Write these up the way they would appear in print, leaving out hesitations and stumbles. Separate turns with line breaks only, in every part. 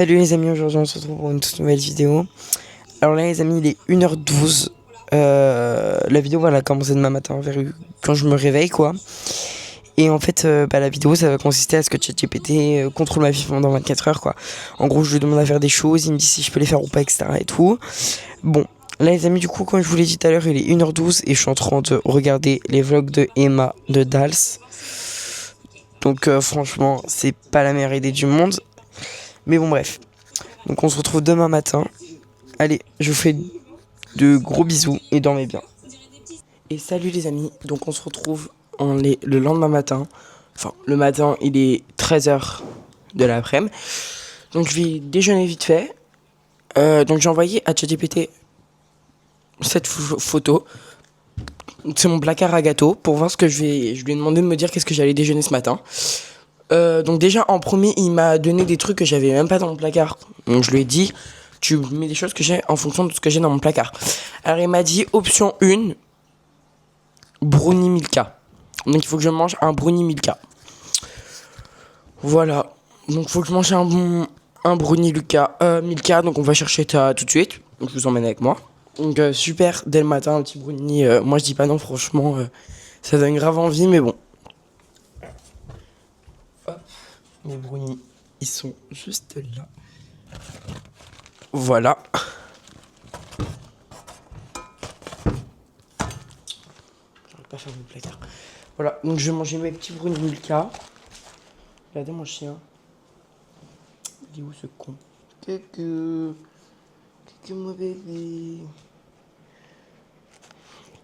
Salut les amis, aujourd'hui on se retrouve pour une toute nouvelle vidéo. Alors là les amis, il est 1h12. La vidéo elle a commencé demain matin quand je me réveille quoi. Et en fait la vidéo ça va consister à ce que ChatGPT contrôle ma vie pendant 24 heures quoi. En gros je lui demande à faire des choses, il me dit si je peux les faire ou pas, etc. et tout. Bon, là les amis, du coup comme je vous l'ai dit tout à l'heure, il est 1h12 et je suis en train de regarder les vlogs de Emma de Dals. Donc franchement c'est pas la meilleure idée du monde. Mais bon bref. Donc on se retrouve demain matin. Allez, je vous fais de gros bisous et dormez bien. Et salut les amis, donc on se retrouve le lendemain matin. Enfin, le matin, il est 13h de l'après-midi. Donc je vais déjeuner vite fait. Donc j'ai envoyé à ChatGPT cette photo. C'est mon placard à gâteaux pour voir ce que je vais... Je lui ai demandé de me dire qu'est-ce que j'allais déjeuner ce matin. Donc déjà en premier, il m'a donné des trucs que j'avais même pas dans mon placard. Donc je lui ai dit, tu mets des choses que j'ai en fonction de ce que j'ai dans mon placard. Alors il m'a dit option 1, brownie Milka. Donc il faut que je mange un brownie Milka. Voilà. Donc il faut que je mange un brownie Milka. Donc on va chercher ça tout de suite. Donc je vous emmène avec moi. Donc super, dès le matin, un petit brownie. Moi je dis pas non, franchement, ça donne grave envie, mais bon. Hop, mes brownies, ils sont juste là. Voilà. J'arrive pas à faire mon placard. Voilà, donc je vais manger mes petits brownies Milka. Regardez mon chien. Il est où ce con? Coucou. Coucou mon bébé.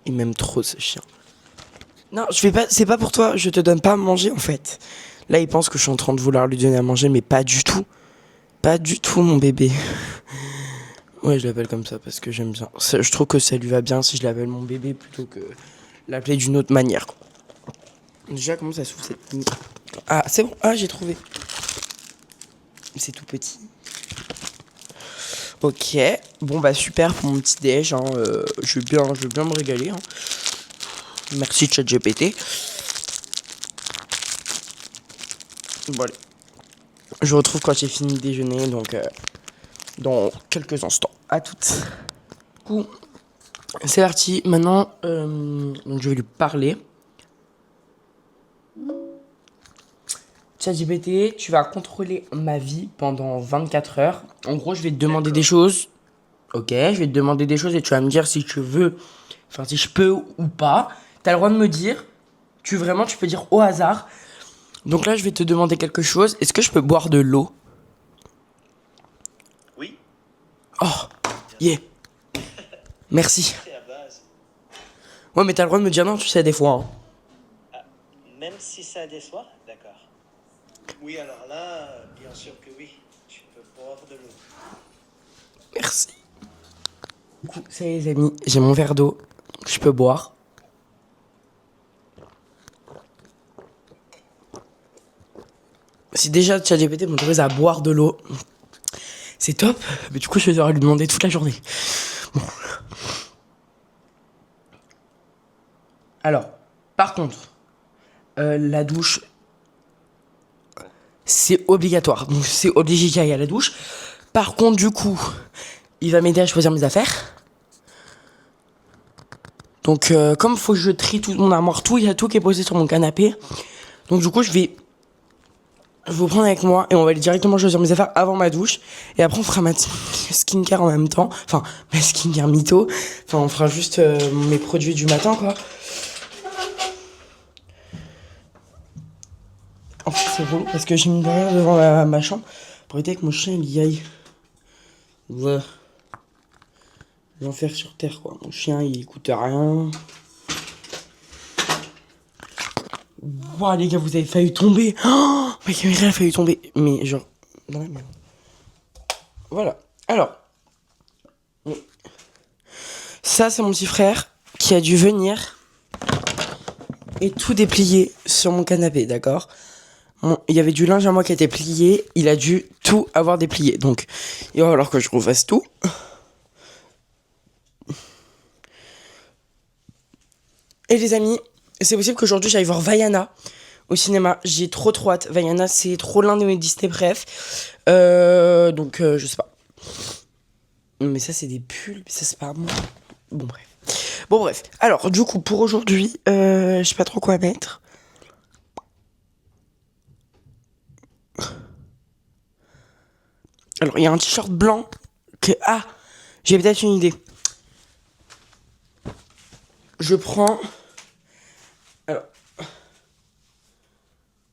Il m'aime trop ce chien. Non, je vais pas. C'est pas pour toi, je te donne pas à manger en fait. Là, il pense que je suis en train de vouloir lui donner à manger, mais pas du tout. Pas du tout, mon bébé. Ouais, je l'appelle comme ça parce que j'aime bien. Je trouve que ça lui va bien si je l'appelle mon bébé plutôt que l'appeler d'une autre manière. Déjà, comment ça s'ouvre cette... Ah, c'est bon. Ah, j'ai trouvé. C'est tout petit. Ok. Bon, bah super pour mon petit déj. Hein. Je vais bien me régaler. Hein. Merci ChatGPT. Bon, allez. Je vous retrouve quand j'ai fini de déjeuner. Donc, dans quelques instants. À toutes. Du coup, c'est parti. Maintenant, donc je vais lui parler. ChatGPT, tu vas contrôler ma vie pendant 24 heures. En gros, je vais te demander des choses. Ok, je vais te demander des choses et tu vas me dire si tu veux, enfin si je peux ou pas. T'as le droit de me dire. Tu peux dire au hasard. Donc là, je vais te demander quelque chose. Est-ce que je peux boire de l'eau?
Oui,
Oh,
bien
yeah,
sûr.
merci.
C'est à base.
Ouais, mais t'as le droit de me dire non, tu sais, des fois. Hein.
Ah, même si ça déçoit, d'accord. Oui, alors là, bien sûr que oui. Tu peux boire de l'eau.
Merci. Du coup, ça y est, les amis, j'ai mon verre d'eau. Je peux boire. Si déjà ChatGPT m'autorise à boire de l'eau, c'est top. Mais du coup, je vais devoir lui demander toute la journée. Bon. Alors, par contre, la douche, c'est obligatoire. Donc, c'est obligé qu'il y ait à la douche. Par contre, du coup, il va m'aider à choisir mes affaires. Donc, comme il faut que je trie tout mon armoire, il y a tout qui est posé sur mon canapé. Donc, du coup, je vais vous prendre avec moi et on va aller directement choisir mes affaires avant ma douche. Et après, on fera ma skincare en même temps. Enfin, ma skincare mytho. Enfin, on fera juste mes produits du matin, quoi. En fait, c'est relou parce que j'ai mis derrière devant ma chambre pour éviter que mon chien il y aille. Ouais. L'enfer sur terre, quoi. Mon chien, il écoute rien. Ouah, les gars, vous avez failli tomber. Oh, ma caméra a failli tomber. Mais genre, dans la merde. Voilà. Alors, ça, c'est mon petit frère qui a dû venir et tout déplier sur mon canapé, d'accord? Il y avait du linge à moi qui était plié. Il a dû tout avoir déplié. Donc, il va falloir que je refasse tout. Et les amis, c'est possible qu'aujourd'hui j'aille voir Vaiana au cinéma. J'ai trop hâte. Vaiana, c'est trop l'un de mes Disney bref. Donc, je sais pas. Mais ça, c'est des pulls. Mais ça, c'est pas moi. Bon, bref. Bon, bref. Alors, du coup, pour aujourd'hui, je sais pas trop quoi mettre. Alors, il y a un t-shirt blanc que... Ah, j'ai peut-être une idée. Je prends... Alors...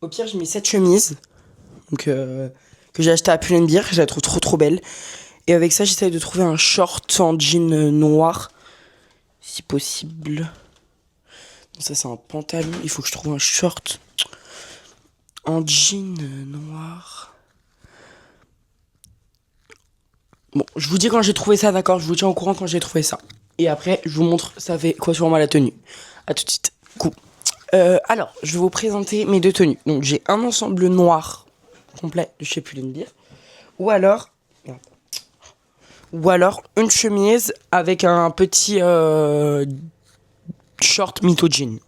Au pire, je mets cette chemise. Donc, que j'ai acheté à Pull&Bear. Je la trouve trop belle. Et avec ça, j'essaye de trouver un short en jean noir. Si possible. Ça, c'est un pantalon. Il faut que je trouve un short en jean noir. Bon, je vous dis quand j'ai trouvé ça, d'accord? Je vous tiens au courant quand j'ai trouvé ça. Et après, je vous montre ça fait quoi sur moi la tenue. À tout de suite. Cool. Alors, je vais vous présenter mes deux tenues. Donc, j'ai un ensemble noir complet de chez Pull&Bear. Ou alors une chemise avec un petit short mytho jean.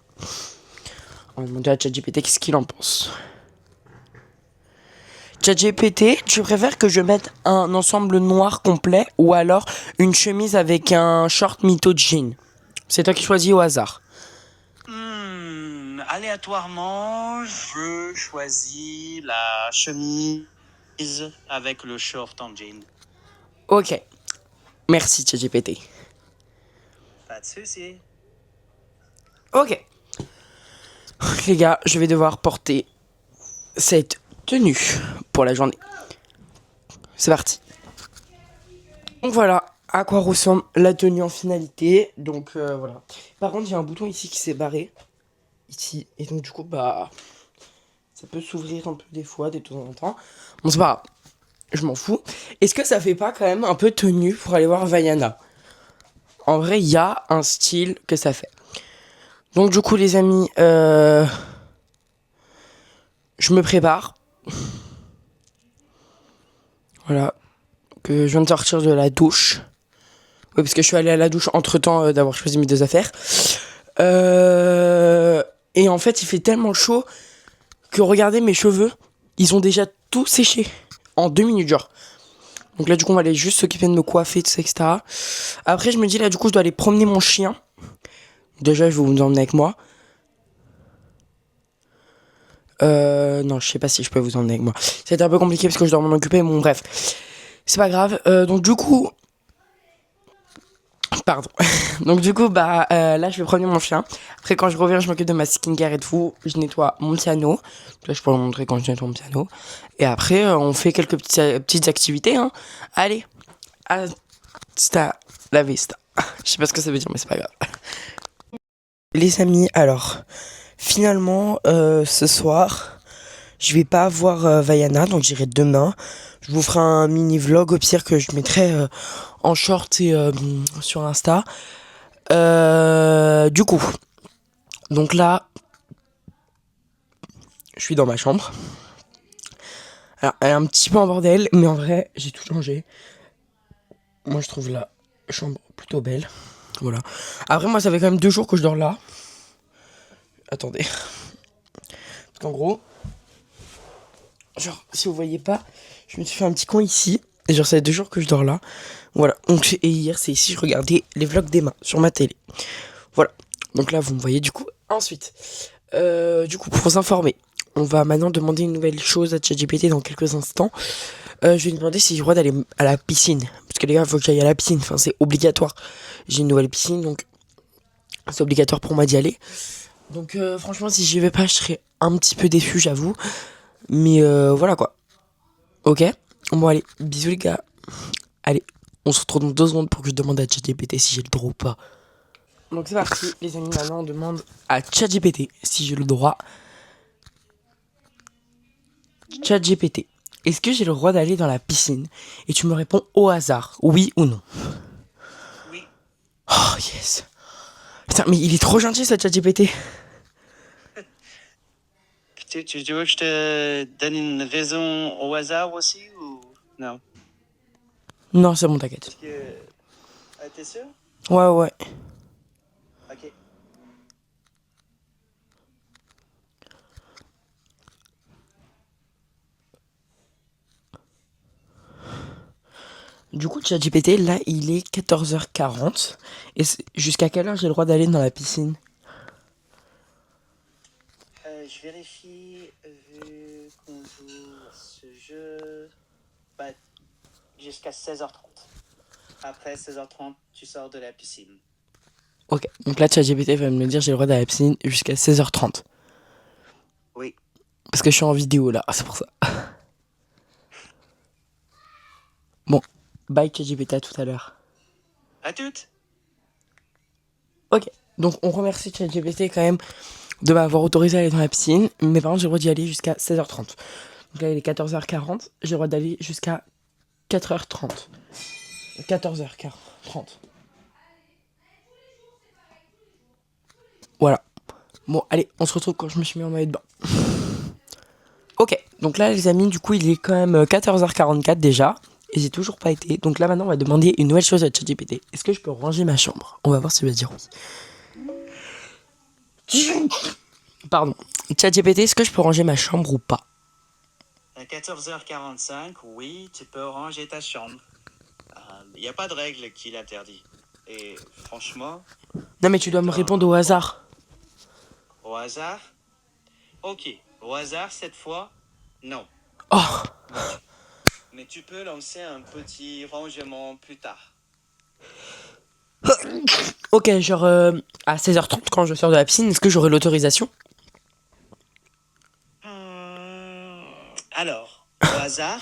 On va demander à ChatGPT qu'est-ce qu'il en pense. ChatGPT, tu préfères que je mette un ensemble noir complet ou alors une chemise avec un short mytho jean? C'est toi qui choisis au hasard.
Aléatoirement, je choisis la chemise avec le short en jean.
Ok. Merci ChatGPT.
Pas de souci.
Ok. Les gars, je vais devoir porter cette tenue pour la journée. C'est parti. Donc voilà à quoi ressemble la tenue en finalité. Donc voilà. Par contre, il y a un bouton ici qui s'est barré. Ici. Et donc du coup, bah... ça peut s'ouvrir un peu des fois, de temps en temps. Bon, c'est pas grave. Je m'en fous. Est-ce que ça fait pas quand même un peu tenue pour aller voir Vaiana? En vrai, il y a un style que ça fait. Donc du coup, les amis, je me prépare. Voilà. Que je viens de sortir de la douche. Oui, parce que je suis allé à la douche entre-temps d'avoir choisi mes deux affaires. Et en fait, il fait tellement chaud que regardez mes cheveux, ils ont déjà tout séché en 2 minutes, genre. Donc là, du coup, on va aller juste s'occuper de me coiffer, tout ça, etc. Après, je me dis, là, du coup, je dois aller promener mon chien. Déjà, je vais vous emmener avec moi. Non, je sais pas si je peux vous emmener avec moi. C'était un peu compliqué parce que je dois m'en occuper, bon, bref. C'est pas grave. Donc, du coup... Pardon. Donc, du coup, bah, là, je vais promener mon chien. Après, quand je reviens, je m'occupe de ma skincare et tout. Je nettoie mon piano. Là, je peux vous montrer quand je nettoie mon piano. Et après, on fait quelques petites activités, hein. Allez. Hasta la vista. Je sais pas ce que ça veut dire, mais c'est pas grave. Les amis, alors, finalement, ce soir, je vais pas voir Vaiana, donc j'irai demain. Je vous ferai un mini vlog au pire que je mettrai en short et sur Insta. Du coup, donc là, je suis dans ma chambre. Alors, elle est un petit peu en bordel, mais en vrai, j'ai tout changé. Moi, je trouve la chambre plutôt belle. Voilà. Après, moi, ça fait quand même 2 jours que je dors là. Attendez. Parce qu'en gros, genre, si vous voyez pas, je me suis fait un petit coin ici. Et genre, ça fait 2 jours que je dors là. Voilà. Donc, et hier, c'est ici, je regardais les vlogs d'Emma sur ma télé. Voilà. Donc là, vous me voyez du coup. Ensuite, du coup, pour vous informer, on va maintenant demander une nouvelle chose à ChatGPT dans quelques instants. Je vais lui demander si j'ai le droit d'aller à la piscine. Parce que les gars, il faut que j'aille à la piscine. Enfin, c'est obligatoire. J'ai une nouvelle piscine, donc c'est obligatoire pour moi d'y aller. Donc franchement, si j'y vais pas, je serais un petit peu déçu, j'avoue. Mais voilà quoi. Ok. Bon allez, bisous les gars. Allez, on se retrouve dans 2 secondes pour que je demande à ChatGPT si j'ai le droit ou pas. Donc c'est parti, les amis, maintenant on demande à ChatGPT si j'ai le droit. ChatGPT, est-ce que j'ai le droit d'aller dans la piscine? Et tu me réponds au hasard, oui ou non.
Oui.
Oh yes. Putain, mais il est trop gentil ce ChatGPT.
Tu veux que je te donne une raison au hasard aussi ou non?
Non, c'est bon, t'inquiète.
Parce que... t'es sûr?
Ouais.
Ok.
Du coup, ChatGPT, là, il est 14h40. Et jusqu'à quelle heure j'ai le droit d'aller dans la piscine?
Je vérifie, vu qu'on joue à ce jeu, bah, jusqu'à 16h30. Après 16h30, tu sors de la piscine.
Ok, donc là, ChatGPT va me dire j'ai le droit d'aller à la piscine jusqu'à 16h30.
Oui.
Parce que je suis en vidéo, là, c'est pour ça. Bon, bye ChatGPT, à tout à l'heure.
À toutes.
Ok, donc on remercie ChatGPT quand même de m'avoir autorisé à aller dans la piscine. Mais par contre, j'ai le droit d'y aller jusqu'à 16h30. Donc là, il est 14h40. J'ai le droit d'aller jusqu'à 4h30. 14h30. Voilà. Bon, allez, on se retrouve quand je me suis mis en maillot de bain. Ok, donc là, les amis, du coup, il est quand même 14h44 déjà. Et j'ai toujours pas été. Donc là, maintenant, on va demander une nouvelle chose à ChatGPT. Est-ce que je peux ranger ma chambre? On va voir s'il va dire oui. Pardon. ChatGPT, est-ce que je peux ranger ma chambre ou pas?
À 14h45, oui, tu peux ranger ta chambre. Il n'y a pas de règle qui l'interdit. Et franchement...
Non, mais tu dois me répondre au hasard.
Au hasard? Ok, au hasard cette fois, non.
Oh.
Mais tu peux lancer un petit rangement plus tard.
Ok, genre à 16h30 quand je sors de la piscine, est-ce que j'aurai l'autorisation?
Alors, au hasard,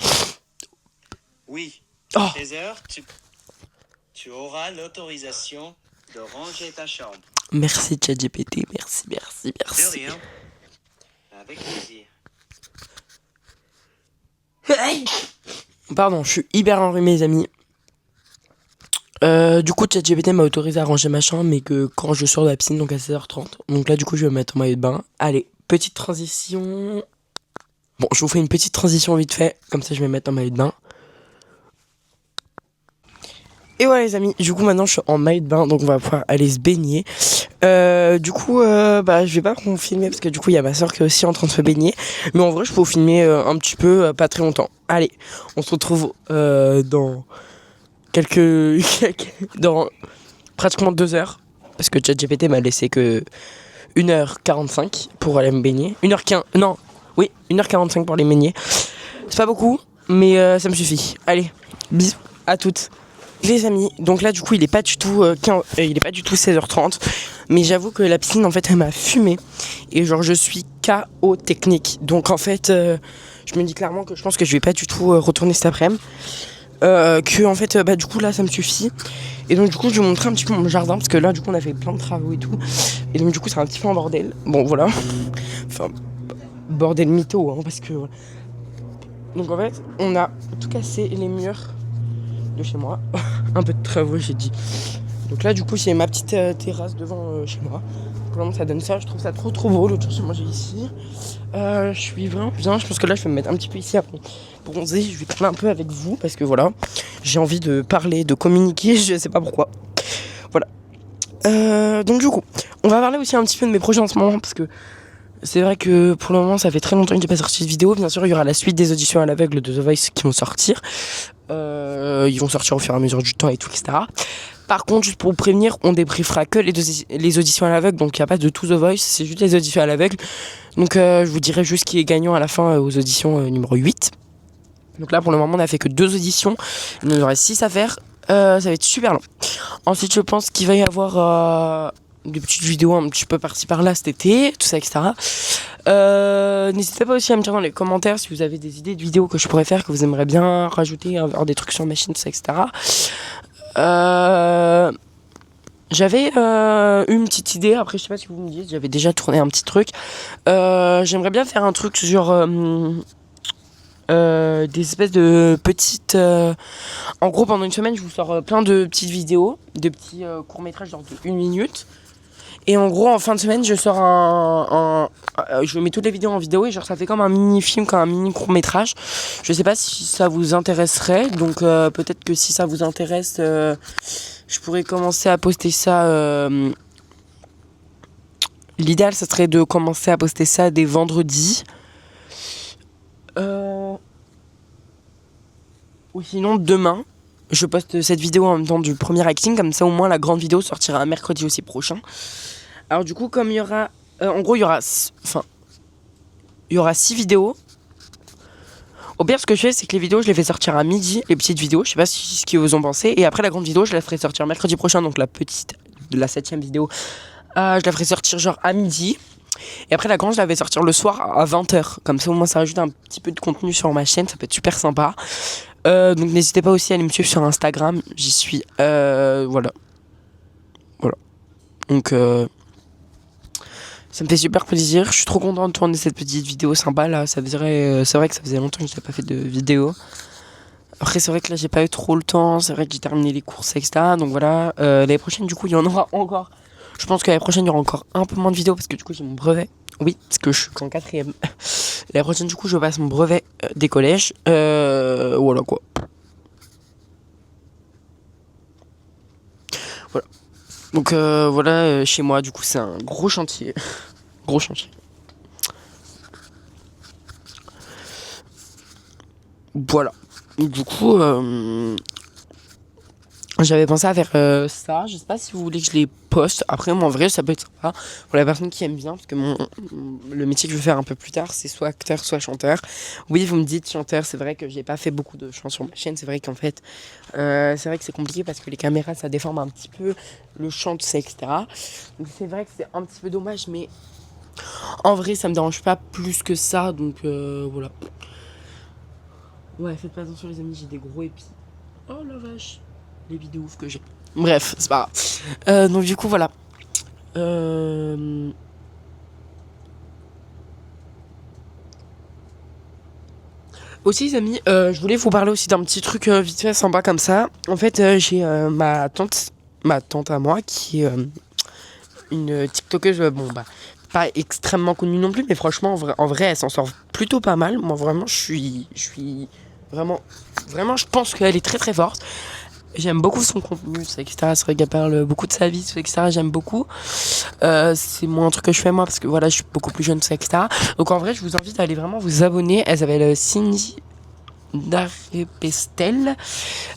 oui.
Oh.
À 16h, tu auras l'autorisation de ranger ta chambre.
Merci ChatGPT, merci, merci, merci.
De rien. Avec plaisir.
Pardon, je suis hyper enrhumé, les amis. Du coup, ChatGPT m'a autorisé à ranger ma chambre, mais que quand je sors de la piscine, donc à 16h30. Donc là, du coup, je vais me mettre en maillot de bain. Allez, petite transition. Bon, je vous fais une petite transition vite fait, comme ça je vais me mettre en maillot de bain. Et voilà les amis, du coup maintenant je suis en maillot de bain, donc on va pouvoir aller se baigner. Du coup, bah je vais pas vous filmer parce que du coup il y a ma soeur qui est aussi en train de se baigner. Mais en vrai je peux vous filmer un petit peu, pas très longtemps. Allez, on se retrouve dans dans pratiquement 2 heures. Parce que ChatGPT m'a laissé que 1h45 pour aller me baigner. 1h15, non, oui, 1h45 pour aller me baigner. C'est pas beaucoup, mais ça me suffit. Allez, bisous à toutes. Les amis, donc là du coup il est pas du tout 16h30, mais j'avoue que la piscine en fait elle m'a fumé et genre je suis KO technique. Donc en fait je me dis clairement que je pense que je vais pas du tout retourner cet après-midi. Que en fait bah du coup là ça me suffit. Et donc du coup je vais vous montrer un petit peu mon jardin parce que là du coup on a fait plein de travaux et tout. Et donc du coup c'est un petit peu en bordel. Bon voilà. Enfin bordel mytho hein, parce que. Donc en fait on a tout cassé les murs de chez moi. Un peu de travaux j'ai dit. Donc là du coup c'est ma petite terrasse devant chez moi. Pour le moment ça donne ça, je trouve ça trop beau. L'autre jour j'ai mangé ici. Je suis vraiment bien, je pense que là je vais me mettre un petit peu ici à bronzer. Je vais parler un peu avec vous parce que voilà, j'ai envie de parler, de communiquer, je sais pas pourquoi. Voilà. Donc du coup, on va parler aussi un petit peu de mes projets en ce moment parce que c'est vrai que pour le moment ça fait très longtemps que j'ai pas sorti de vidéo. Bien sûr il y aura la suite des auditions à l'aveugle de The Voice qui vont sortir. Ils vont sortir au fur et à mesure du temps et tout, etc. Par contre, juste pour vous prévenir, on débriefera que les auditions à l'aveugle, donc il n'y a pas de tout The Voice, c'est juste les auditions à l'aveugle. Donc je vous dirai juste qui est gagnant à la fin aux auditions numéro 8. Donc là pour le moment on a fait que 2 auditions, il nous en reste 6 à faire, ça va être super long. Ensuite je pense qu'il va y avoir des petites vidéos un petit peu par-ci par-là cet été, tout ça, etc. N'hésitez pas aussi à me dire dans les commentaires si vous avez des idées de vidéos que je pourrais faire, que vous aimeriez bien rajouter, avoir des trucs sur ma chaîne, tout ça, etc. J'avais eu une petite idée, après je sais pas si vous me dites, j'avais déjà tourné un petit truc. J'aimerais bien faire un truc sur des espèces de petites... En gros pendant une semaine je vous sors plein de petites vidéos, de petits courts-métrages genre de 1 minute. Et en gros en fin de semaine je sors je mets toutes les vidéos en vidéo et genre ça fait comme un mini-film, comme un mini court-métrage. Je sais pas si ça vous intéresserait, donc peut-être que si ça vous intéresse, je pourrais commencer à poster ça. L'idéal ça serait de commencer à poster ça dès vendredi. Ou sinon demain. je poste cette vidéo en même temps du premier acting, comme ça au moins la grande vidéo sortira mercredi aussi prochain. Alors du coup, comme il y aura, en gros il y aura 6 vidéos. Au pire, ce que je fais, c'est que les vidéos, je les fais sortir à midi, les petites vidéos, je sais pas ce qu'ils vous en pensez. Et après, la grande vidéo, je la ferai sortir mercredi prochain, donc la 7ème vidéo, je la ferai sortir genre à midi. Et après, la grande, je la vais sortir le soir à 20h. Comme ça, au moins, ça rajoute un petit peu de contenu sur ma chaîne, ça peut être super sympa. Donc n'hésitez pas aussi à aller me suivre sur Instagram, j'y suis. Voilà. Donc ça me fait super plaisir. Je suis trop content de tourner cette petite vidéo sympa là. C'est vrai que ça faisait longtemps que je n'avais pas fait de vidéo. Après c'est vrai que là j'ai pas eu trop le temps. C'est vrai que j'ai terminé les courses etc. Donc voilà. L'année prochaine du coup il y en aura encore. Je pense que l'année prochaine il y aura encore un peu moins de vidéos parce que du coup j'ai mon brevet. Oui, parce que je suis qu'en 4ème. L'année prochaine du coup je passe mon brevet des collèges. Voilà quoi. Voilà. Donc voilà, chez moi, du coup, c'est un gros chantier. Gros chantier. Voilà. Du coup, j'avais pensé à faire ça. Je sais pas si vous voulez que je les poste. Après, moi, en vrai, ça peut être sympa pour la personne qui aime bien. Parce que le métier que je vais faire un peu plus tard, c'est soit acteur, soit chanteur. Oui, vous me dites chanteur. C'est vrai que j'ai pas fait beaucoup de chants sur ma chaîne. C'est vrai qu'en fait, c'est vrai que c'est compliqué parce que les caméras, ça déforme un petit peu le chant, tout ça, etc. Donc, c'est vrai que c'est un petit peu dommage. Mais en vrai, ça me dérange pas plus que ça. Donc, voilà. Ouais, faites pas attention, les amis. J'ai des gros épis. Oh la vache. Les vidéos que j'ai. Bref, c'est pas grave. Donc du coup voilà. Aussi les amis, je voulais vous parler aussi d'un petit truc vite fait sympa comme ça. En fait j'ai ma tante à moi qui est une TikTokeuse, bon bah pas extrêmement connue non plus, mais franchement en vrai elle s'en sort plutôt pas mal. Moi vraiment je suis vraiment je pense qu'elle est très très forte. J'aime beaucoup son contenu, etc. C'est vrai qu'elle parle beaucoup de sa vie, etc. J'aime beaucoup. C'est moins un truc que je fais moi parce que voilà, je suis beaucoup plus jeune, etc. Donc en vrai, je vous invite à aller vraiment vous abonner. Elle s'appelle Cindy Darepestel.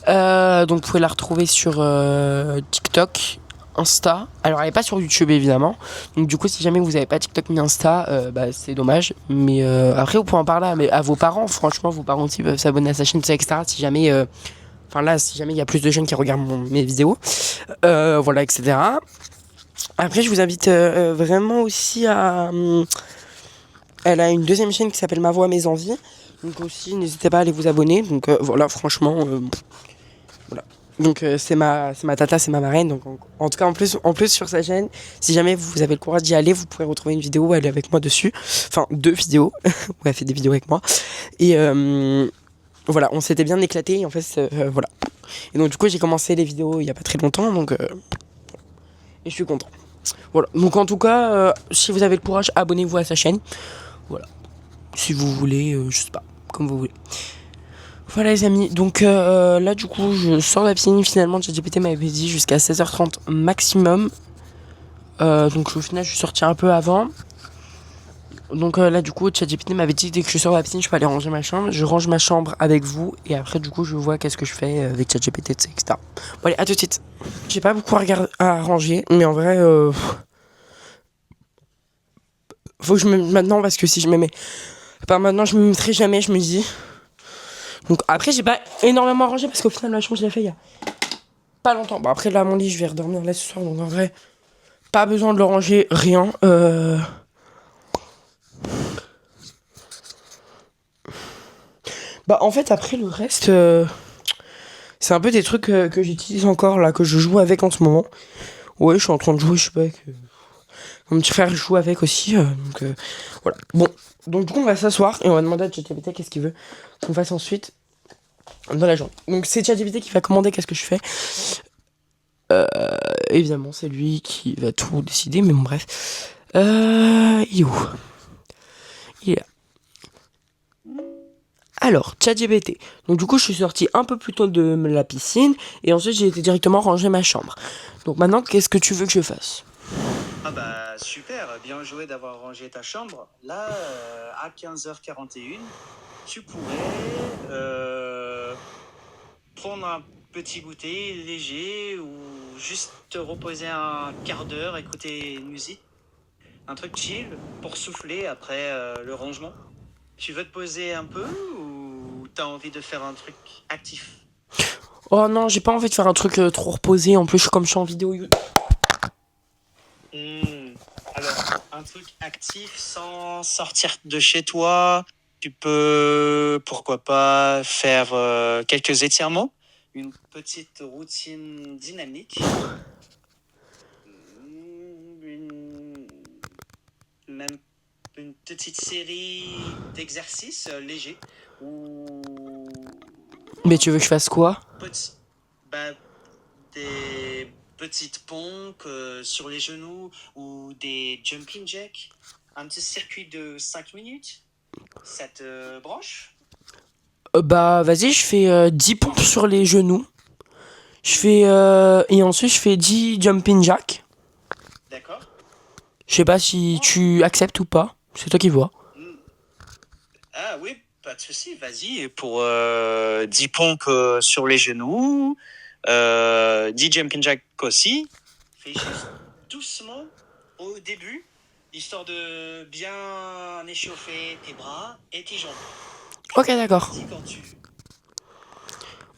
Donc vous pouvez la retrouver sur TikTok, Insta. Alors elle n'est pas sur YouTube évidemment. Donc du coup, si jamais vous n'avez pas TikTok ni Insta, bah, c'est dommage. Mais après, vous pouvez en parler à vos parents. Franchement, vos parents aussi peuvent s'abonner à sa chaîne, etc. Si jamais enfin là, si jamais il y a plus de jeunes qui regardent mes vidéos, voilà, etc. Après, je vous invite vraiment aussi à... elle a une deuxième chaîne qui s'appelle Ma Voix, Mes Envies. Donc aussi, n'hésitez pas à aller vous abonner. Donc voilà, franchement, voilà. Donc c'est ma tata, c'est ma marraine. Donc en tout cas, en plus sur sa chaîne, si jamais vous avez le courage d'y aller, vous pourrez retrouver une vidéo où elle est avec moi dessus. Enfin, 2 vidéos où elle fait des vidéos avec moi. Et voilà, on s'était bien éclaté. En fait, voilà. Et donc du coup, j'ai commencé les vidéos il y a pas très longtemps. Donc et je suis content. Voilà. Donc en tout cas, si vous avez le courage, abonnez-vous à sa chaîne. Voilà. Si vous voulez, je sais pas, comme vous voulez. Voilà les amis, donc là du coup je sors de la piscine, finalement ChatGPT m'avait dit jusqu'à 16h30 maximum. Donc au final je suis sorti un peu avant. Donc là du coup ChatGPT m'avait dit dès que je sors de la piscine je peux aller ranger ma chambre. Je range ma chambre avec vous et après du coup je vois qu'est-ce que je fais avec ChatGPT etc. Bon allez, à tout de suite. J'ai pas beaucoup à ranger, mais en vrai faut que je me mette maintenant parce que si je me mets pas maintenant je me mettrai jamais, je me dis. Donc après j'ai pas énormément rangé parce qu'au final la chambre je l'ai fait il y a pas longtemps. Bon après là mon lit je vais redormir là ce soir donc en vrai pas besoin de le ranger, rien. Bah en fait après le reste c'est un peu des trucs que j'utilise encore là, que je joue avec en ce moment. Ouais je suis en train de jouer, je sais pas avec mon petit frère joue avec aussi donc voilà. Bon donc du coup on va s'asseoir et on va demander à ChatGPT qu'est-ce qu'il veut qu'on fasse ensuite dans la journée. Donc c'est ChatGPT qui va commander qu'est-ce que je fais. Évidemment, c'est lui qui va tout décider, mais bon, bref. Il est où? Il est là. Alors, ChatGPT. Donc, du coup, je suis sorti un peu plus tôt de la piscine et ensuite j'ai été directement ranger ma chambre. Donc, maintenant, qu'est-ce que tu veux que je fasse?
Ah bah super, bien joué d'avoir rangé ta chambre. Là, à 15h41, tu pourrais prendre un petit goûter léger ou juste te reposer un quart d'heure, écouter une musique. Un truc chill pour souffler après le rangement. Tu veux te poser un peu ou t'as envie de faire un truc actif?
Oh non, j'ai pas envie de faire un truc trop reposé. En plus, comme je suis en vidéo.
Alors, un truc actif sans sortir de chez toi, tu peux, pourquoi pas, faire quelques étirements, une petite routine dynamique, même une petite série d'exercices légers ou
Mais tu veux que je fasse quoi?
petit, bah, des petites pompes sur les genoux ou des jumping jacks, un petit circuit de 5 minutes. Ça te branche?
Bah, vas-y, je fais 10 pompes sur les genoux. Je fais. Et ensuite, je fais 10 jumping jack.
D'accord.
Je sais pas si tu acceptes ou pas. C'est toi qui vois.
Ah oui, pas de souci, vas-y. Pour 10 pompes sur les genoux, 10 jumping jack aussi. Fais juste doucement au début, histoire de bien échauffer tes bras et tes jambes.
Ok, d'accord.
Vas-y quand tu...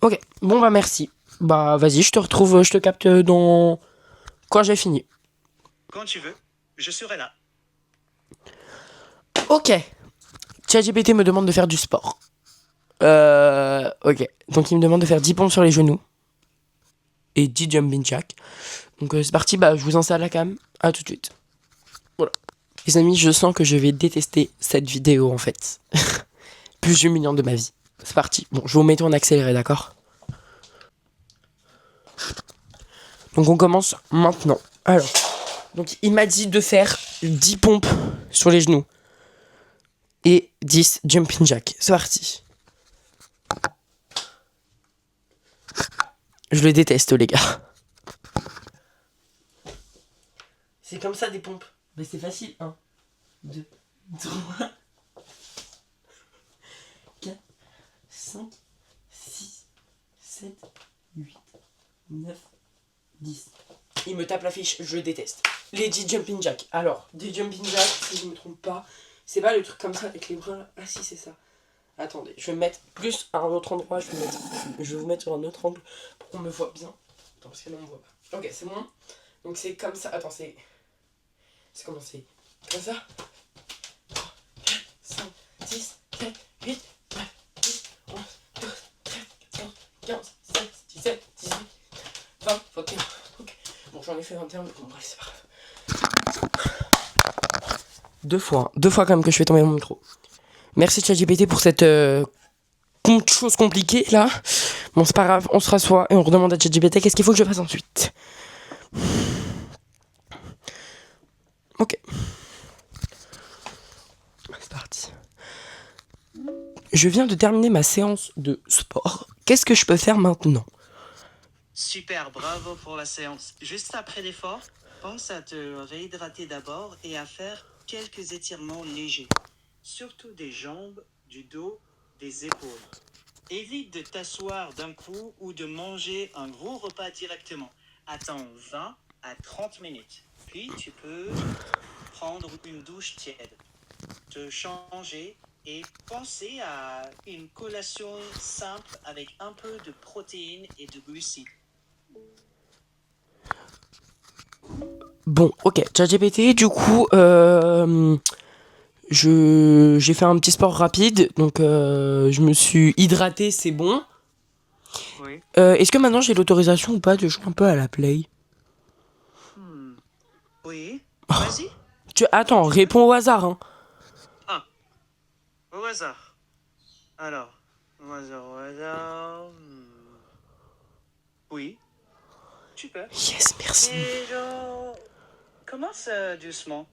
Ok, bon bah merci. Bah vas-y, je te retrouve, je te capte dans... Quand j'ai fini.
Quand tu veux, je serai là.
Ok. ChatGPT me demande de faire du sport. Ok. Donc il me demande de faire 10 pompes sur les genoux. Et 10 jumping jack. Donc c'est parti, bah je vous installe la cam. À tout de suite. Voilà. Les amis, je sens que je vais détester cette vidéo en fait. Plus humiliante de ma vie. C'est parti. Bon, je vous mets en accéléré, d'accord? Donc on commence maintenant. Alors, donc il m'a dit de faire 10 pompes sur les genoux. Et 10 jumping jack. C'est parti. Je le déteste, les gars. C'est comme ça des pompes. Mais c'est facile. 1, 2, 3, 4, 5, 6, 7, 8, 9, 10. Il me tape la fiche, je le déteste. Les 10 jumping jack. Alors, des jumping jack, si je ne me trompe pas, c'est pas le truc comme ça avec les bras là. Ah si, c'est ça. Attendez, je vais me mettre plus à un autre endroit. Je vais vous mettre sur un autre angle pour qu'on me voit bien. Attends, parce que là on me voit pas. Ok, c'est bon. Donc c'est comme ça. Attends, c'est comment c'est comme ça. 3, 4, 5, 6, 7, 8, 9, 10, 11, 12, 13, 14, 15, 16, 17, 18, 20, 21. Ok. Bon, j'en ai fait 21, mais bon, bref, c'est pas grave. Deux fois quand même que je fais tomber mon micro. Merci ChatGPT pour cette chose compliquée là. Bon, c'est pas grave, on se rassoit et on redemande à ChatGPT qu'est-ce qu'il faut que je fasse ensuite. Ok. C'est parti. Je viens de terminer ma séance de sport. Qu'est-ce que je peux faire maintenant?
Super, bravo pour la séance. Juste après l'effort, pense à te réhydrater d'abord et à faire quelques étirements légers. Surtout des jambes, du dos, des épaules. Évite de t'asseoir d'un coup ou de manger un gros repas directement. Attends 20 à 30 minutes. Puis tu peux prendre une douche tiède, te changer et penser à une collation simple avec un peu de protéines et de glucides.
Bon, ok, ChatGPT, du coup, j'ai fait un petit sport rapide, donc je me suis hydraté, c'est bon.
Oui.
Est-ce que maintenant j'ai l'autorisation ou pas de jouer un peu à la play?
Oui. Vas-y.
Attends, réponds au hasard, hein.
Ah, au hasard. Alors, au hasard, au hasard. Oui, tu peux.
Yes, merci.
Mais genre, commence doucement.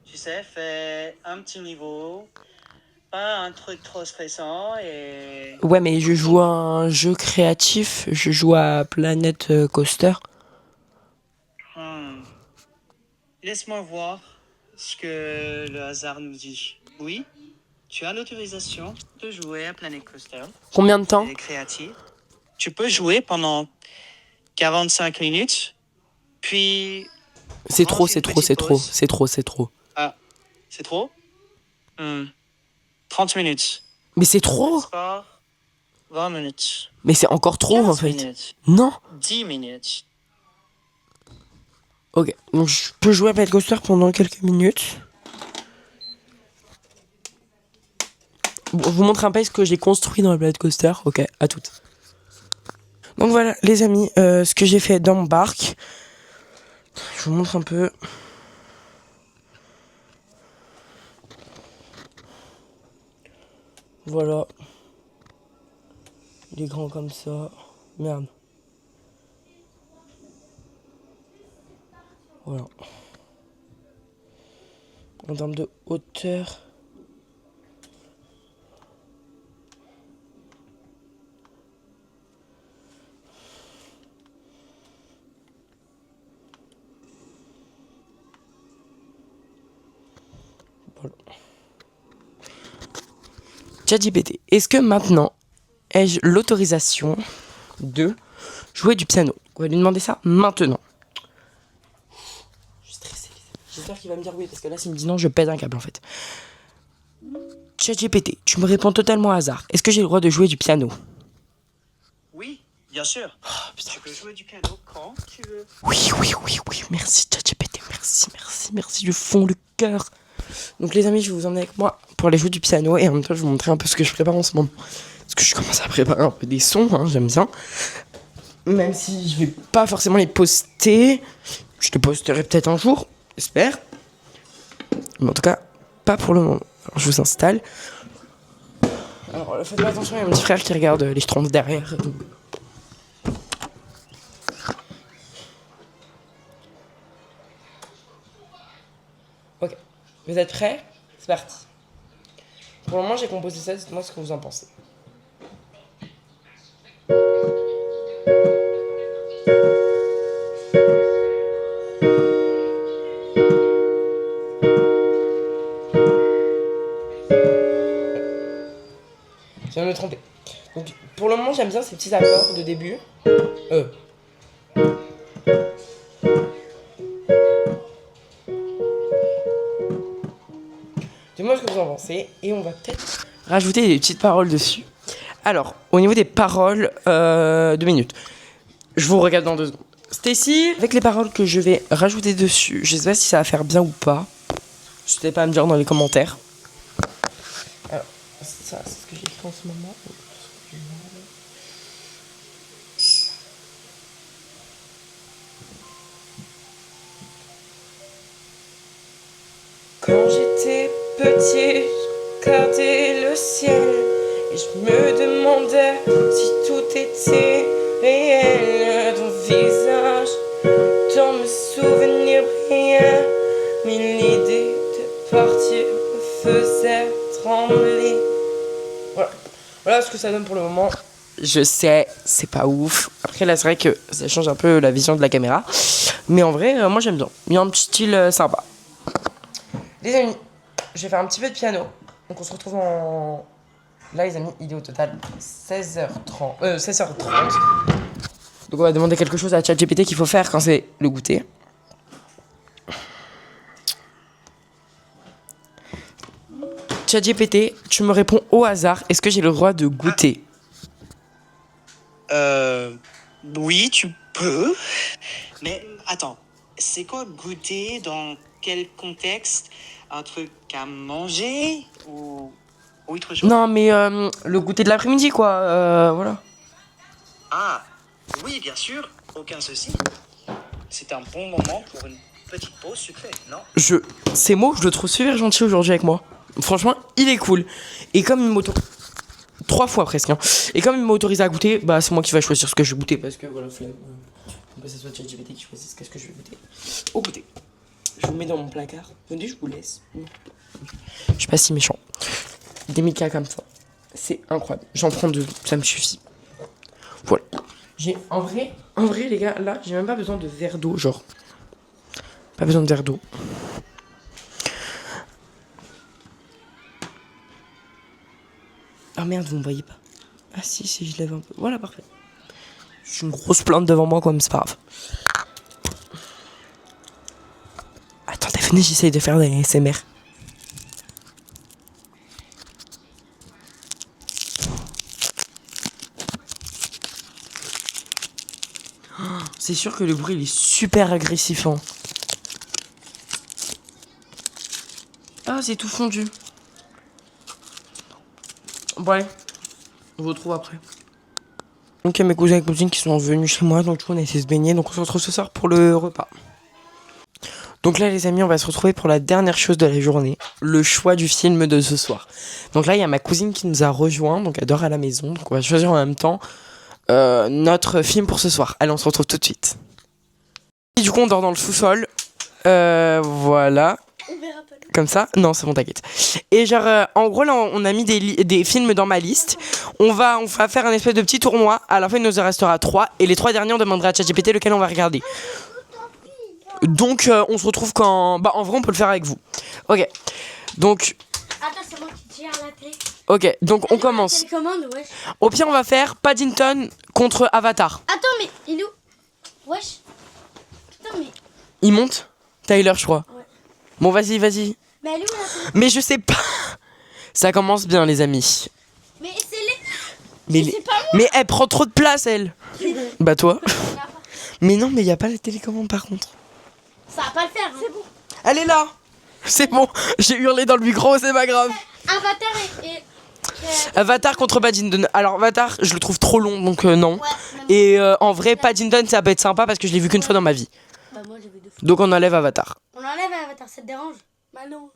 Tu sais, fais un petit niveau, pas un truc trop stressant et...
Ouais, mais je joue à un jeu créatif, je joue à Planet Coaster.
Laisse-moi voir ce que le hasard nous dit. Oui, tu as l'autorisation de jouer à Planet Coaster.
Combien de temps?
Elle est créative. tu peux jouer pendant 45 minutes, puis
C'est
prendre
trop,
une
c'est trop,
petite
c'est trop,
pause.
c'est trop, c'est trop.
Ah, c'est trop? Hmm, 30 minutes.
Mais c'est trop.
Sport, 20 minutes.
Mais c'est encore trop en
15
fait.
minutes.
Non.
10 minutes.
Ok, donc je peux jouer à Pet Coaster pendant quelques minutes. Bon, je vous montre un peu ce que j'ai construit dans le Pet Coaster. Ok, à toutes. Donc voilà les amis, ce que j'ai fait dans mon parc. Je vous montre un peu. Voilà. Il est grand comme ça. Merde. Voilà. En termes de hauteur. Voilà. ChatGPT, est-ce que maintenant ai-je l'autorisation de jouer du piano? On va lui demander ça maintenant. Je suis stressé. J'espère qu'il va me dire oui, parce que là, s'il me dit non, je pète un câble en fait. ChatGPT, tu me réponds totalement au hasard. Est-ce que j'ai le droit de jouer du piano?
Oui, bien sûr.
Oh, putain.
Tu peux jouer du piano quand tu veux.
Oui, oui, oui, oui. Merci ChatGPT, merci, merci, merci du fond du cœur. Donc les amis, je vais vous emmener avec moi pour aller jouer du piano et en même temps, je vais vous montrer un peu ce que je prépare en ce moment. Parce que je commence à préparer un peu des sons, hein, j'aime bien. Même si je vais pas forcément les poster, je les posterai peut-être un jour, j'espère. Mais en tout cas, pas pour le moment. Alors, je vous installe. Alors, faites pas attention, il y a mon petit frère qui regarde les Schtroumpfs derrière. Ok, vous êtes prêts? C'est parti. Pour le moment, j'ai composé ça, dites-moi ce que vous en pensez. Je viens de me tromper. Donc, pour le moment, j'aime bien ces petits accords de début. Dis-moi ce que vous en pensez. Et on va peut-être rajouter des petites paroles dessus. Alors, au niveau des paroles, 2 minutes. Je vous regarde dans 2 secondes. Stacy, avec les paroles que je vais rajouter dessus, je sais pas si ça va faire bien ou pas. N'hésitez pas à me dire dans les commentaires. Alors, ça, c'est ce que j'ai fait en ce moment. Quand j'étais petit, je regardais le ciel et je me demandais si tout était réel. Ton visage, dans mes souvenirs brillait, mais l'idée de partir me faisait trembler. Voilà. Voilà ce que ça donne pour le moment. Je sais, c'est pas ouf. Après là, c'est vrai que ça change un peu la vision de la caméra. Mais en vrai, moi j'aime bien. Il y a un petit style sympa. Les amis, je vais faire un petit peu de piano. Donc on se retrouve en... Là les amis, il est au total 16h30. 16h30. Donc on va demander quelque chose à ChatGPT qu'il faut faire quand c'est le goûter. ChatGPT, tu me réponds au hasard. Est-ce que j'ai le droit de goûter?
Oui, tu peux. Mais attends, c'est quoi goûter dans quel contexte? Un truc à manger ou autre chose?
Non mais le goûter de l'après-midi quoi. Voilà.
Ah, oui, bien sûr, aucun souci. C'est un bon moment pour une petite pause sucrée, non?
Ces mots, je le trouve super gentil aujourd'hui avec moi. Franchement, il est cool. Et comme il m'autorise... 3 fois presque. Hein. Et comme il m'autorise à goûter, bah c'est moi qui vais choisir ce que je vais goûter. Parce que voilà, flemme. Que ce soit ChatGPT qui choisisse ce que je vais goûter. Au goûter. Je vous mets dans mon placard. Venez, je vous laisse. Je suis pas si méchant. Des Mika comme ça. C'est incroyable. J'en prends 2, ça me suffit. Voilà. J'ai en vrai les gars, là, j'ai même pas besoin de verre d'eau, genre. Pas besoin de verre d'eau. Ah merde, vous me voyez pas. Ah si, je lève un peu. Voilà, parfait. J'ai une grosse plainte devant moi, quoi, mais c'est pas grave. Attendez, venez, j'essaye de faire des ASMR. C'est sûr que le bruit, il est super agressif, hein. Ah, c'est tout fondu. Bon, allez. On se retrouve après. Donc, il y a mes cousins et cousines qui sont venus chez moi. Donc, on a essayé de se baigner. Donc, on se retrouve ce soir pour le repas. Donc là, les amis, on va se retrouver pour la dernière chose de la journée. Le choix du film de ce soir. Donc là, il y a ma cousine qui nous a rejoint. Donc, elle dort à la maison. Donc, on va choisir en même temps notre film pour ce soir. Allez, on se retrouve tout de suite. Et du coup, on dort dans le sous-sol. Voilà. Comme ça. Non, c'est bon, t'inquiète. Et genre, en gros, là, on a mis des films dans ma liste. On va faire un espèce de petit tournoi. À la fin, il nous en restera 3. Et les 3 derniers, on demandera à ChatGPT lequel on va regarder. Donc, on se retrouve quand... Bah, en vrai, on peut le faire avec vous. Ok. Donc...
Attends, c'est moi qui gère la télé.
Ok, donc on commence.
Télécommande, wesh.
Au pire, on va faire Paddington contre Avatar.
Attends, mais il est où? Wesh. Putain, mais...
Il monte Tyler, je crois.
Ouais.
Bon, vas-y.
Mais elle est où, la télé?
Mais je sais pas. Ça commence bien, les amis.
Mais c'est les... C'est pas moi.
Mais elle prend trop de place, elle. Bah, toi. Mais non, mais il y a pas la télécommande, par contre.
Ça va pas le faire, c'est bon.
Elle est là. C'est bon. J'ai hurlé dans le micro, c'est pas grave.
Avatar et...
Avatar contre Paddington. Alors, Avatar, je le trouve trop long, donc non.
Ouais, même...
Et en vrai, Paddington, ça peut être sympa parce que je l'ai vu qu'une fois dans ma vie.
Bah, moi, j'ai vu 2 fois.
Donc, on enlève Avatar.
On enlève Avatar, ça te dérange? Bah non.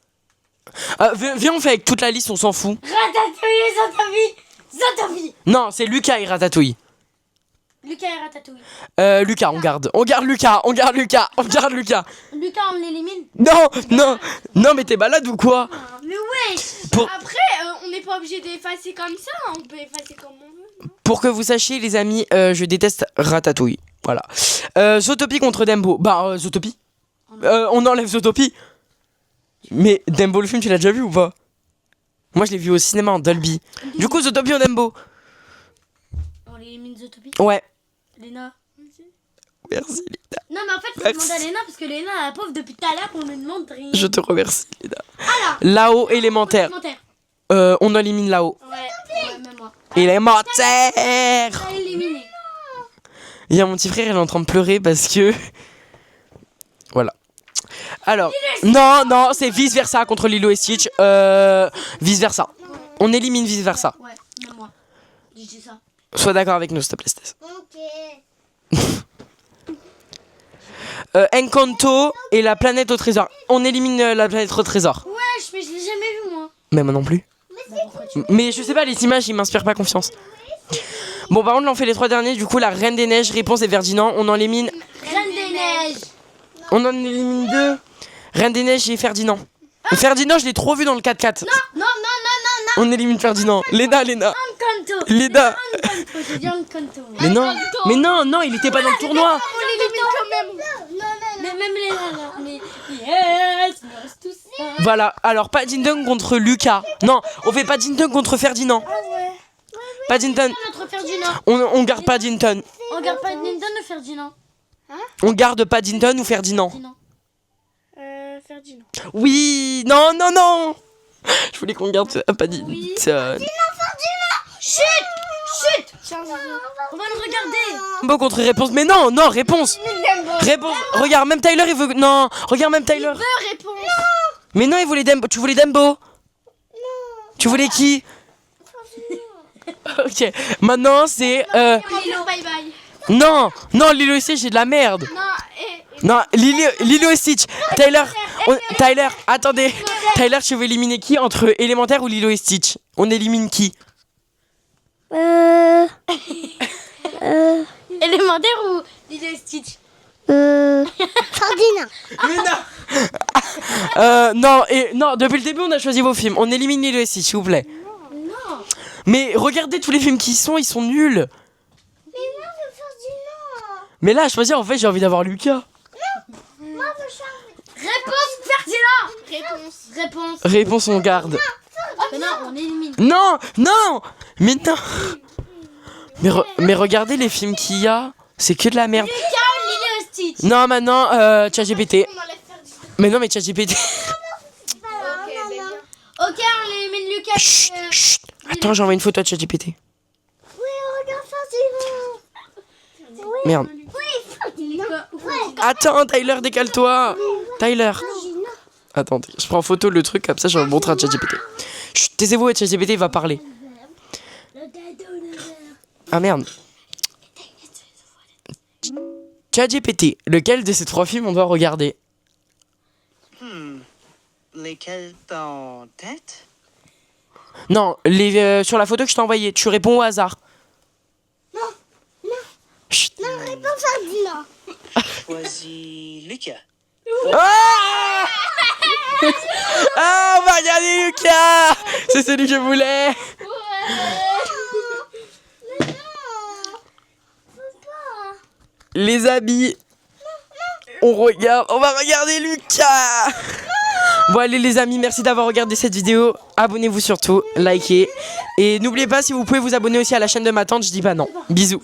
Viens, on fait avec toute la liste, on s'en fout.
Ratatouille, Zootopie.
Non, c'est Lucas et Ratatouille.
Lucas et Ratatouille.
Lucas, on garde. On garde Lucas.
Lucas, on l'élimine?
Non, mais t'es malade ou quoi?
Mais wesh.
Après, on n'est pas obligé d'effacer comme ça, on peut effacer comme on veut.
Pour que vous sachiez, les amis, je déteste Ratatouille. Voilà. Zootopie contre Dumbo. Bah, Zootopie. On enlève Zootopie. Mais Dumbo, le film, tu l'as déjà vu ou pas? Moi, je l'ai vu au cinéma en Dolby. Du coup, Zootopie ou Dumbo?
On l'élimine Zootopie?
Ouais.
Léna.
Merci, Léna.
Non, mais en fait, faut
Merci.
demander à Léna parce que Léna, la pauvre, depuis tout à l'heure, on lui demande rien.
Je te remercie, Léna.
Alors,
Là-haut, élémentaire. On élimine là-haut.
Ouais, même moi.
Élémentaire.
Ça a éliminé.
Il y a mon petit frère, il est en train de pleurer parce que... Voilà. Alors, non, c'est vice versa contre Lilo et Stitch. Vice versa. On élimine vice versa.
Ouais, même moi. J'ai dit ça.
Sois d'accord avec nous, s'il te plaît, Stas.
Ok.
Encanto et la planète au trésor. On élimine la planète au trésor.
Wesh, mais je l'ai jamais vu, moi.
Mais moi non plus. Mais je sais pas, les images, ils m'inspirent pas confiance. Bon, par contre, là, on fait les 3 derniers. Du coup, la Reine des Neiges, Réponse et Ferdinand. On en élimine.
Reine des Neiges.
On en élimine 2. Reine des Neiges et Ferdinand. Et Ferdinand, je l'ai trop vu dans le 4x4.
Non.
On élimine Ferdinand. Léna.
Encanto.
Léna.
Encanto. J'ai dit Encanto.
Mais non, il était pas dans le tournoi.
On l'élimine quand même.
Mais même Léna, là. Mais yes, il me reste tout ça.
Voilà, alors Paddington contre Lucas. Non, on fait Paddington contre Ferdinand.
Ah ouais.
Paddington.
Notre Ferdinand.
On garde Paddington.
On garde pas Nintendo ou Ferdinand?
On garde Paddington ou Ferdinand?
Ferdinand.
Ferdinand.
Oui, non. Je voulais qu'on garde Paddington.
Chut. On va le regarder.
Bon, contre réponse. Mais non, réponse. Réponse. Regarde, même Tyler, il veut. Non, regarde, même Tyler.
Réponse.
Mais non, il voulait Dumbo. Tu voulais Dumbo? Tu voulais qui? Ok, maintenant c'est.
Lilo, bye bye.
Non, Lilo et Stitch, c'est de la merde. Non, Lilo et Stitch. Tyler, attendez. Tyler, tu veux éliminer qui entre élémentaire ou Lilo et Stitch? On élimine qui?
Élémentaire ou Lilo et Stitch?
Ferdinand.
Non, depuis le début, on a choisi vos films. On élimine Lilo et Stitch, s'il vous plaît.
Non.
Mais regardez tous les films qui ils sont nuls.
Mais moi, je veux Ferdinand.
Mais là, à choisir, en fait, j'ai envie d'avoir Lucas.
Moi, je veux Charles.
Réponse Ferdinand. Réponse.
Réponse, on garde.
Mais non, on élimine.
Non. Mais non. Mais regardez les films qu'il y a. C'est que de la merde.
Lucas, Lily et Stitch.
Non, maintenant, ChatGPT.
On enlève faire du...
Mais non, mais ChatGPT.
Ok, ben bien. Ok, on les met Lucas.
Chut, chut. Attends, j'envoie une photo à ChatGPT.
Oui, regarde facilement.
Merde. Attends, Tyler, décale-toi. Tyler. Attends, je prends photo le truc, comme ça, je vais le montrer à ChatGPT. Chut, taisez-vous, ChatGPT va parler. Ah merde. ChatGPT, lequel de ces 3 films on doit regarder?
Lesquels t'as en tête?
Non, sur la photo que je t'ai envoyée, tu réponds au hasard. Chut.
Réponds Ferdinand.
Choisis Lucas.
Ah Ah, on va regarder Lucas. C'est celui que je voulais. Les amis, on va regarder Lucas. Bon allez les amis, merci d'avoir regardé cette vidéo. Abonnez-vous surtout, likez. Et n'oubliez pas, si vous pouvez vous abonner aussi à la chaîne de ma tante, je dis pas non. Bisous.